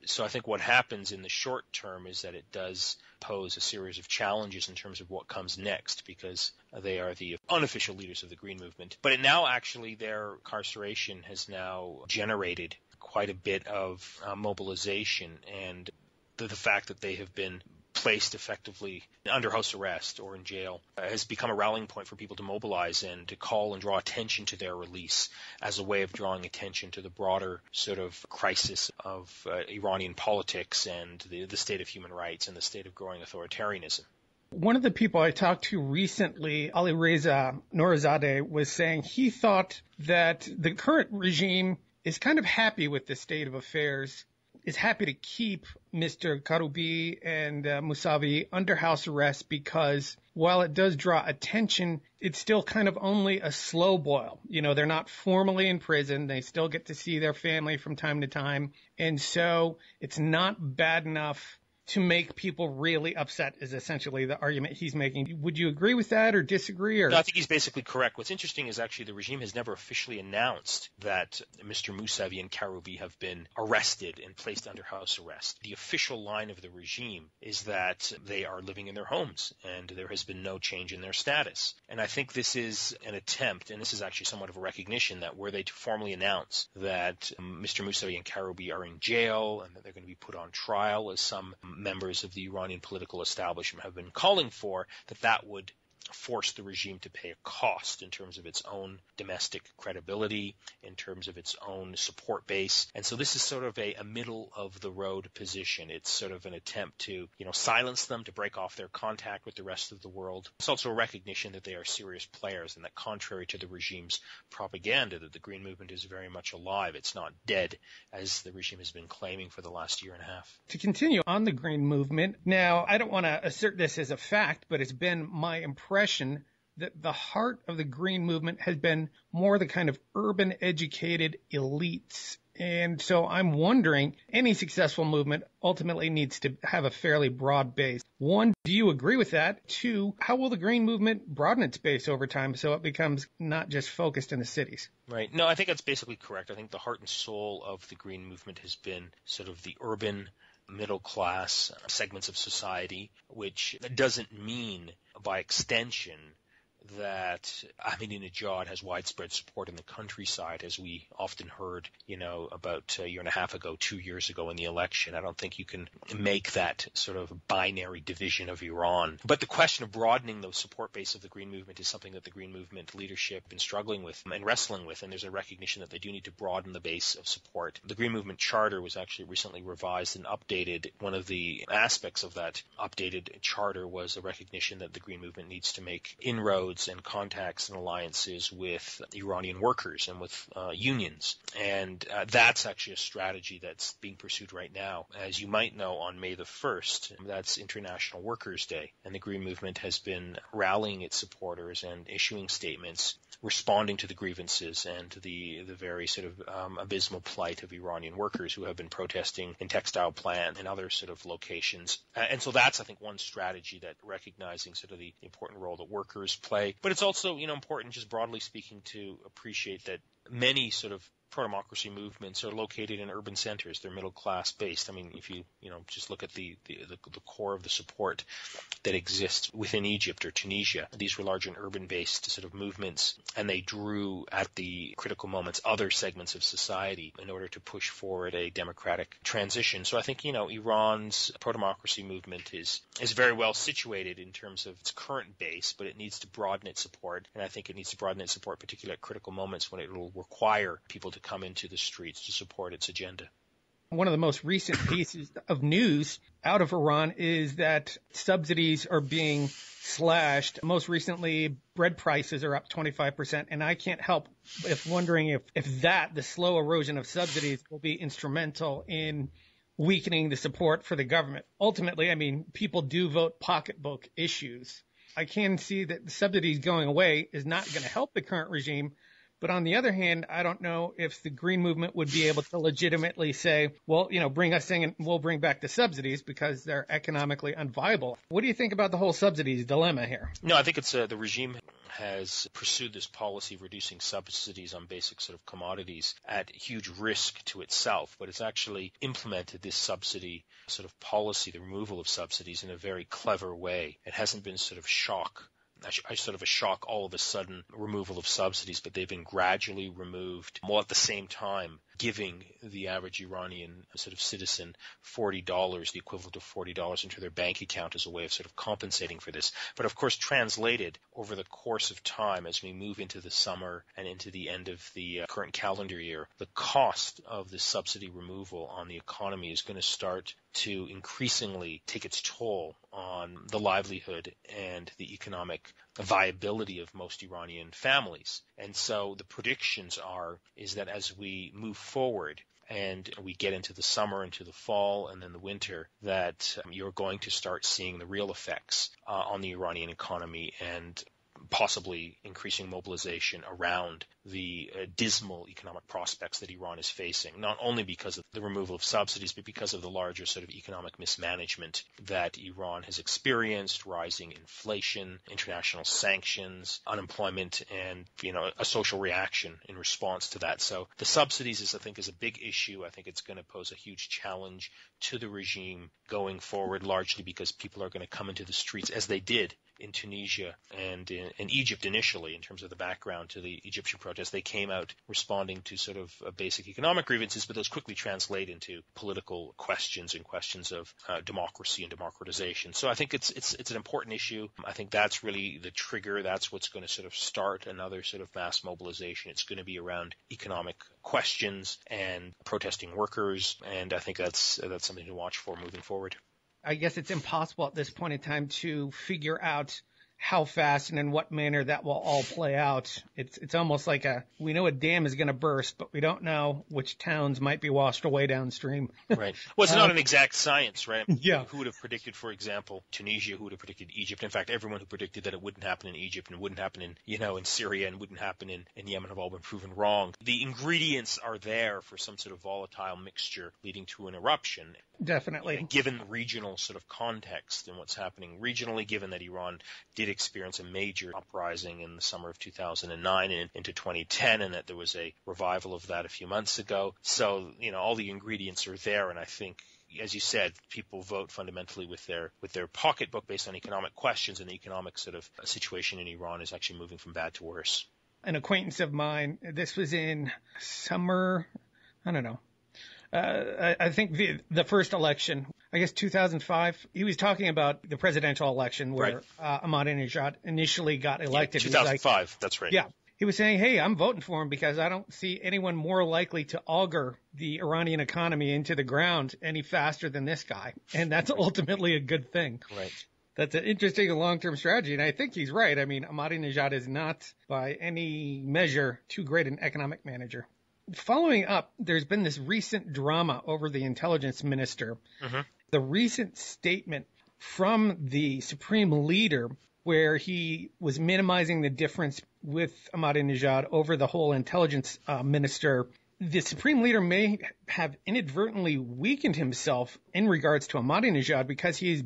so I think what happens in the short term is that it does pose a series of challenges in terms of what comes next, because they are the unofficial leaders of the Green Movement. But now actually their incarceration has now generated quite a bit of mobilization, and the fact that they have been placed effectively under house arrest or in jail has become a rallying point for people to mobilize and to call and draw attention to their release as a way of drawing attention to the broader sort of crisis of Iranian politics and the state of human rights and the state of growing authoritarianism. One of the people I talked to recently, Ali Reza Nourizadeh, was saying he thought that the current regime is kind of happy with the state of affairs, is happy to keep Mr. Karoubi and Mousavi under house arrest because while it does draw attention, it's still kind of only a slow boil. You know, they're not formally in prison. They still get to see their family from time to time. And so it's not bad enough to make people really upset is essentially the argument he's making. Would you agree with that or disagree? Or? No, I think he's basically correct. What's interesting is actually the regime has never officially announced that Mr. Mousavi and Karoubi have been arrested and placed under house arrest. The official line of the regime is that they are living in their homes and there has been no change in their status. And I think this is an attempt, and this is actually somewhat of a recognition, that were they to formally announce that Mr. Mousavi and Karoubi are in jail and that they're going to be put on trial, as some members of the Iranian political establishment have been calling for, that would force the regime to pay a cost in terms of its own domestic credibility, in terms of its own support base. And so this is sort of a middle-of-the-road position. It's sort of an attempt to, silence them, to break off their contact with the rest of the world. It's also a recognition that they are serious players and that contrary to the regime's propaganda, that the Green Movement is very much alive. It's not dead, as the regime has been claiming for the last year and a half. To continue on the Green Movement, now, I don't want to assert this as a fact, but it's been my impression that the heart of the Green Movement has been more the kind of urban educated elites. And so I'm wondering, any successful movement ultimately needs to have a fairly broad base. One, do you agree with that? Two, how will the Green Movement broaden its base over time so it becomes not just focused in the cities? Right. No, I think that's basically correct. I think the heart and soul of the Green Movement has been sort of the urban middle class segments of society, which doesn't mean by extension that Ahmadinejad has widespread support in the countryside, as we often heard, about a year and a half ago, 2 years ago in the election. I don't think you can make that sort of binary division of Iran. But the question of broadening the support base of the Green Movement is something that the Green Movement leadership has been struggling with and wrestling with, and there's a recognition that they do need to broaden the base of support. The Green Movement charter was actually recently revised and updated. One of the aspects of that updated charter was a recognition that the Green Movement needs to make inroads and contacts and alliances with Iranian workers and with unions. And that's actually a strategy that's being pursued right now. As you might know, on May the 1st, that's International Workers' Day, and the Green Movement has been rallying its supporters and issuing statements responding to the grievances and to the very sort of abysmal plight of Iranian workers who have been protesting in textile plant and other sort of locations. And so that's, I think, one strategy, that recognizing sort of the important role that workers play. But it's also, important, just broadly speaking, to appreciate that many sort of pro-democracy movements are located in urban centers. They're middle-class based. I mean, if you just look at the core of the support that exists within Egypt or Tunisia, these were large and urban-based sort of movements, and they drew at the critical moments other segments of society in order to push forward a democratic transition. So I think, Iran's pro-democracy movement is very well situated in terms of its current base, but it needs to broaden its support, and I think it needs to broaden its support particularly at critical moments when it will require people to come into the streets to support its agenda. One of the most recent pieces of news out of Iran is that subsidies are being slashed. Most recently, bread prices are up 25%, and I can't help if wondering if the slow erosion of subsidies will be instrumental in weakening the support for the government. Ultimately, people do vote pocketbook issues. I can see that the subsidies going away is not going to help the current regime, But on the other hand, I don't know if the Green Movement would be able to legitimately say, well, bring us in and we'll bring back the subsidies because they're economically unviable. What do you think about the whole subsidies dilemma here? No, I think it's the regime has pursued this policy of reducing subsidies on basic sort of commodities at huge risk to itself, but it's actually implemented this subsidy sort of policy, the removal of subsidies, in a very clever way. It hasn't been sort of a shock all of a sudden removal of subsidies, but they've been gradually removed, while at the same time giving the average Iranian sort of citizen $40, the equivalent of $40 into their bank account as a way of sort of compensating for this. But of course, translated over the course of time as we move into the summer and into the end of the current calendar year, the cost of the subsidy removal on the economy is going to start to increasingly take its toll on the livelihood and the economic viability of most Iranian families. And so the predictions is that as we move forward and we get into the summer, into the fall, and then the winter, that you're going to start seeing the real effects on the Iranian economy and possibly increasing mobilization around the dismal economic prospects that Iran is facing, not only because of the removal of subsidies, but because of the larger sort of economic mismanagement that Iran has experienced, rising inflation, international sanctions, unemployment, and, a social reaction in response to that. So the subsidies I think is a big issue. I think it's going to pose a huge challenge to the regime going forward, largely because people are going to come into the streets as they did in Tunisia and in Egypt initially, in terms of the background to the Egyptian protests. They came out responding to sort of basic economic grievances, but those quickly translate into political questions and questions of democracy and democratization. So I think it's an important issue. I think that's really the trigger. That's what's going to sort of start another sort of mass mobilization. It's going to be around economic questions and protesting workers, and I think that's something to watch for moving forward. I guess it's impossible at this point in time to figure out how fast and in what manner that will all play out. It's almost like we know a dam is going to burst, but we don't know which towns might be washed away downstream. Right. Well, it's not an exact science, right? Yeah. Who would have predicted, for example, Tunisia? Who would have predicted Egypt? In fact, everyone who predicted that it wouldn't happen in Egypt and wouldn't happen in Syria and wouldn't happen in Yemen have all been proven wrong. The ingredients are there for some sort of volatile mixture leading to an eruption. Definitely. Given regional sort of context and what's happening regionally, given that Iran did experience a major uprising in the summer of 2009 and into 2010, and that there was a revival of that a few months ago. So, all the ingredients are there, and I think, as you said, people vote fundamentally with their pocketbook based on economic questions, and the economic sort of situation in Iran is actually moving from bad to worse. An acquaintance of mine, this was in summer, I don't know. I think the first election, I guess 2005, he was talking about the presidential election where Ahmadinejad initially got elected. Yeah, 2005, that's right. Yeah. He was saying, hey, I'm voting for him because I don't see anyone more likely to auger the Iranian economy into the ground any faster than this guy. And that's ultimately a good thing. Right. That's an interesting long-term strategy, and I think he's right. I mean, Ahmadinejad is not, by any measure, too great an economic manager. Following up, there's been this recent drama over the intelligence minister. Mm-hmm. The recent statement from the supreme leader where he was minimizing the difference with Ahmadinejad over the whole intelligence minister. The supreme leader may have inadvertently weakened himself in regards to Ahmadinejad because he's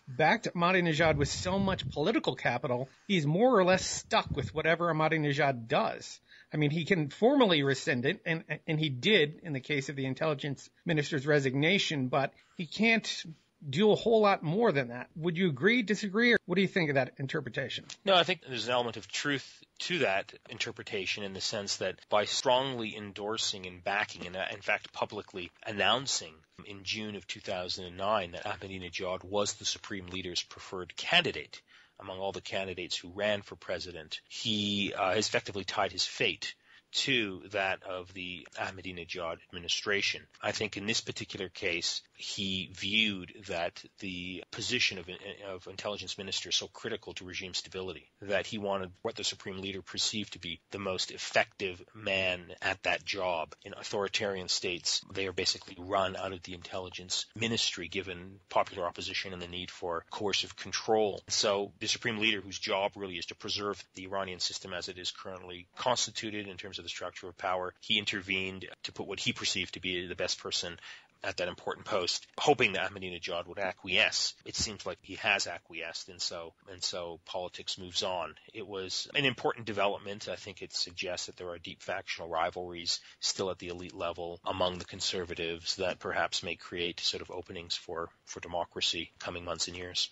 backed Ahmadinejad with so much political capital. He's more or less stuck with whatever Ahmadinejad does. I mean, he can formally rescind it, and he did in the case of the intelligence minister's resignation, but he can't do a whole lot more than that. Would you agree, disagree, or what do you think of that interpretation? No, I think there's an element of truth to that interpretation in the sense that by strongly endorsing and backing, and in fact publicly announcing in June of 2009 that Ahmadinejad was the supreme leader's preferred candidate among all the candidates who ran for president, he has effectively tied his fate to that of the Ahmadinejad administration. I think in this particular case, he viewed that the position of intelligence minister is so critical to regime stability that he wanted what the supreme leader perceived to be the most effective man at that job. In authoritarian states, they are basically run out of the intelligence ministry given popular opposition and the need for coercive control. So the supreme leader, whose job really is to preserve the Iranian system as it is currently constituted in terms of the structure of power, he intervened to put what he perceived to be the best person at that important post, hoping that Ahmadinejad would acquiesce. It seems like he has acquiesced, and so politics moves on. It was an important development. I think it suggests that there are deep factional rivalries still at the elite level among the conservatives that perhaps may create sort of openings for democracy coming months and years.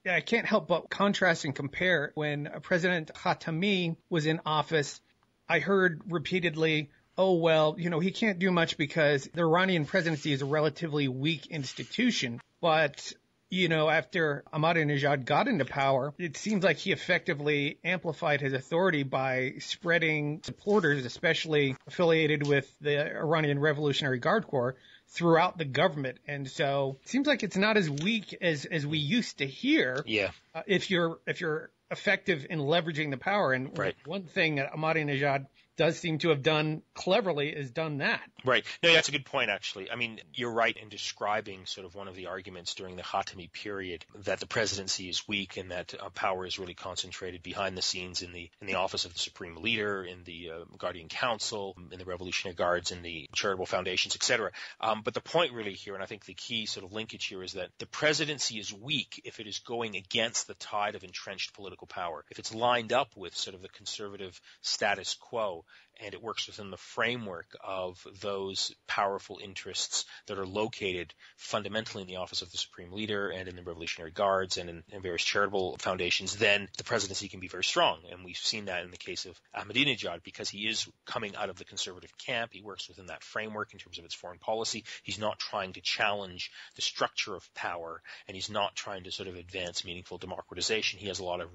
Yeah, I can't help but contrast and compare. When President Khatami was in office, I heard repeatedly, oh, well, he can't do much because the Iranian presidency is a relatively weak institution. But, after Ahmadinejad got into power, it seems like he effectively amplified his authority by spreading supporters, especially affiliated with the Iranian Revolutionary Guard Corps, throughout the government. And so it seems like it's not as weak as we used to hear. Yeah. If you're effective in leveraging the power. And right. One thing that Ahmadinejad does seem to have done cleverly is done that. Right. No, that's a good point, actually. I mean, you're right in describing sort of one of the arguments during the Khatami period that the presidency is weak and that power is really concentrated behind the scenes in the office of the supreme leader, in the Guardian Council, in the Revolutionary Guards, in the charitable foundations, etc. But the point really here, and I think the key sort of linkage here, is that the presidency is weak if it is going against the tide of entrenched political power. If it's lined up with sort of the conservative status quo, and it works within the framework of those powerful interests that are located fundamentally in the office of the Supreme Leader and in the Revolutionary Guards and in various charitable foundations, then the presidency can be very strong. And we've seen that in the case of Ahmadinejad, because he is coming out of the conservative camp. He works within that framework in terms of its foreign policy. He's not trying to challenge the structure of power, and he's not trying to sort of advance meaningful democratization. He has a lot of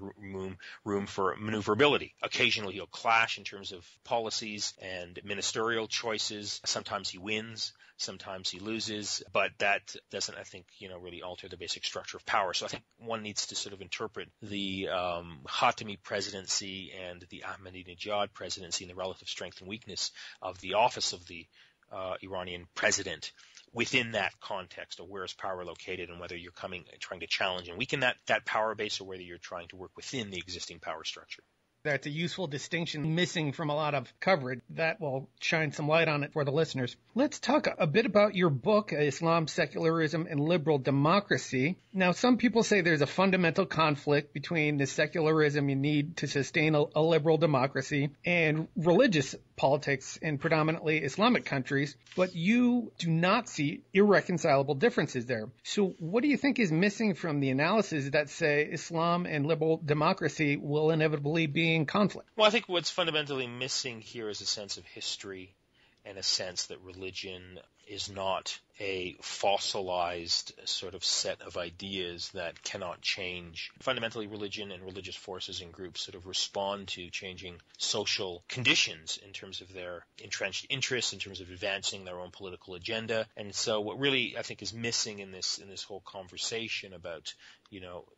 room for maneuverability. Occasionally he'll clash in terms of policies and ministerial choices. Sometimes he wins, sometimes he loses, but that doesn't, I think, really alter the basic structure of power. So I think one needs to sort of interpret the Khatami presidency and the Ahmadinejad presidency and the relative strength and weakness of the office of the Iranian president within that context of where is power located and whether you're trying to challenge and weaken that power base or whether you're trying to work within the existing power structure. That's a useful distinction missing from a lot of coverage. That will shine some light on it for the listeners. Let's talk a bit about your book, Islam, Secularism, and Liberal Democracy. Now, some people say there's a fundamental conflict between the secularism you need to sustain a liberal democracy and religious politics in predominantly Islamic countries, but you do not see irreconcilable differences there. So what do you think is missing from the analysis that say Islam and liberal democracy will inevitably be in conflict? Well, I think what's fundamentally missing here is a sense of history and a sense that religion is not a fossilized sort of set of ideas that cannot change. Fundamentally, religion and religious forces and groups sort of respond to changing social conditions in terms of their entrenched interests, in terms of advancing their own political agenda. And so what really, I think, is missing in this whole conversation about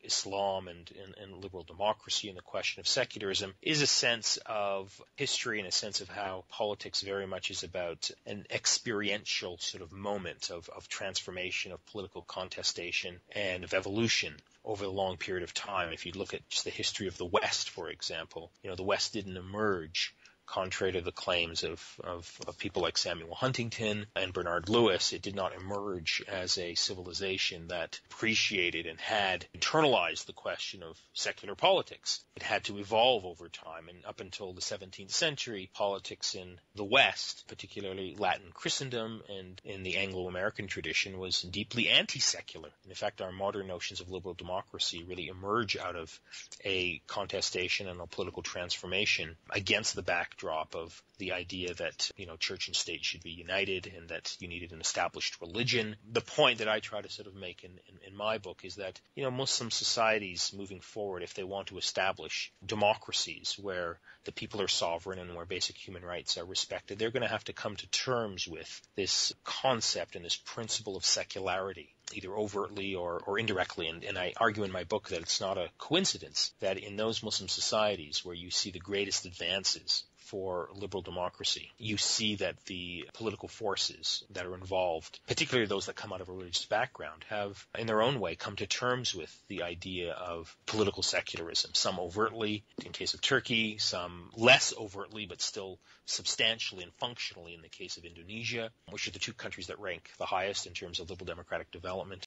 Islam and liberal democracy and the question of secularism is a sense of history and a sense of how politics very much is about an experiential sort of moment of transformation, of political contestation, and of evolution over a long period of time. If you look at just the history of the West, for example, the West didn't emerge, contrary to the claims of people like Samuel Huntington and Bernard Lewis. It did not emerge as a civilization that appreciated and had internalized the question of secular politics. It had to evolve over time, and up until the 17th century, politics in the West, particularly Latin Christendom and in the Anglo-American tradition, was deeply anti-secular. And in fact, our modern notions of liberal democracy really emerge out of a contestation and a political transformation against the backdrop backdrop of the idea that, church and state should be united and that you needed an established religion. The point that I try to sort of make in my book is that, Muslim societies moving forward, if they want to establish democracies where the people are sovereign and where basic human rights are respected, they're going to have to come to terms with this concept and this principle of secularity, either overtly or indirectly. And I argue in my book that it's not a coincidence that in those Muslim societies where you see the greatest advances for liberal democracy, you see that the political forces that are involved, particularly those that come out of a religious background, have in their own way come to terms with the idea of political secularism, some overtly in case of Turkey, some less overtly but still substantially and functionally in the case of Indonesia, which are the two countries that rank the highest in terms of liberal democratic development.